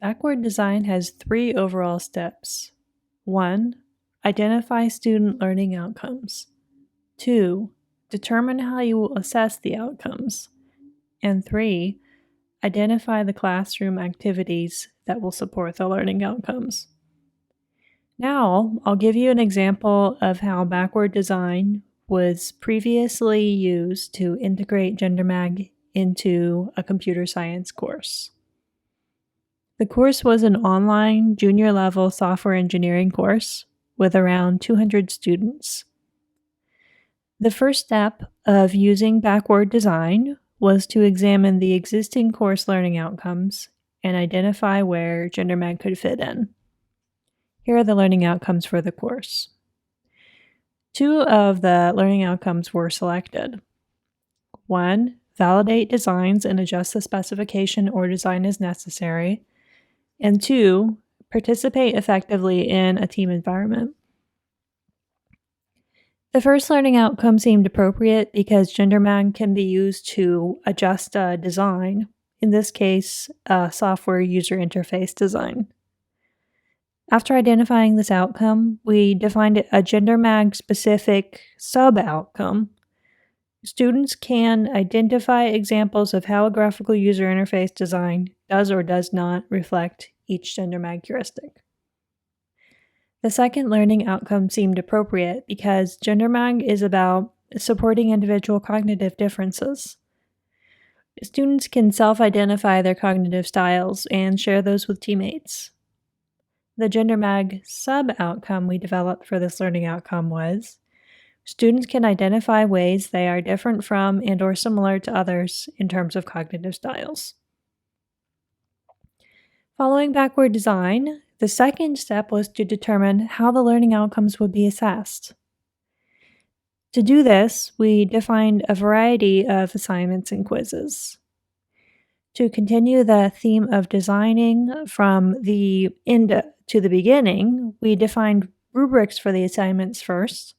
Backward design has 3 overall steps. 1. Identify student learning outcomes. 2. Determine how you will assess the outcomes. And 3. Identify the classroom activities that will support the learning outcomes. Now, I'll give you an example of how backward design was previously used to integrate GenderMag into a computer science course. The course was an online junior-level software engineering course with around 200 students. The first step of using backward design was to examine the existing course learning outcomes and identify where GenderMag could fit in. Here are the learning outcomes for the course. 2 of the learning outcomes were selected. 1. Validate designs and adjust the specification or design as necessary. And 2. Participate effectively in a team environment. The first learning outcome seemed appropriate because GenderMag can be used to adjust a design, in this case, a software user interface design. After identifying this outcome, we defined a GenderMag-specific sub-outcome. Students can identify examples of how a graphical user interface design does or does not reflect each GenderMag heuristic. The second learning outcome seemed appropriate because GenderMag is about supporting individual cognitive differences. Students can self-identify their cognitive styles and share those with teammates. The GenderMag sub-outcome we developed for this learning outcome was students can identify ways they are different from and or similar to others in terms of cognitive styles. Following backward design, the second step was to determine how the learning outcomes would be assessed. To do this, we defined a variety of assignments and quizzes. To continue the theme of designing from the end to the beginning, we defined rubrics for the assignments first,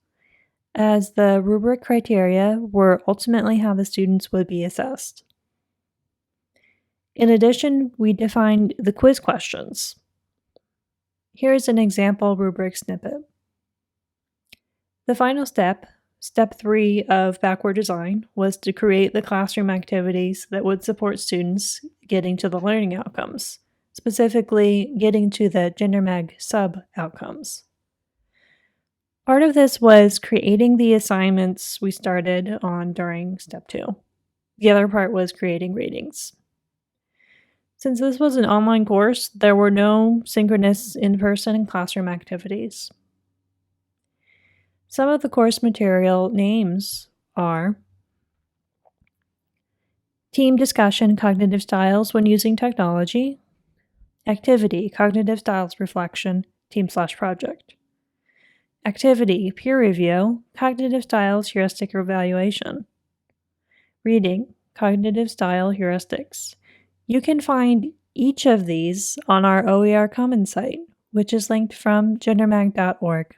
as the rubric criteria were ultimately how the students would be assessed. In addition, we defined the quiz questions. Here's an example rubric snippet. The final step, step 3 of backward design, was to create the classroom activities that would support students getting to the learning outcomes, specifically getting to the GenderMag sub-outcomes. Part of this was creating the assignments we started on during step 2. The other part was creating ratings. Since this was an online course, there were no synchronous in-person and classroom activities. Some of the course material names are Team Discussion Cognitive Styles when Using Technology, Activity Cognitive Styles Reflection, Team/Project, Activity Peer Review, Cognitive Styles Heuristic Evaluation, Reading Cognitive Style Heuristics. You can find each of these on our OER Commons site, which is linked from gendermag.org.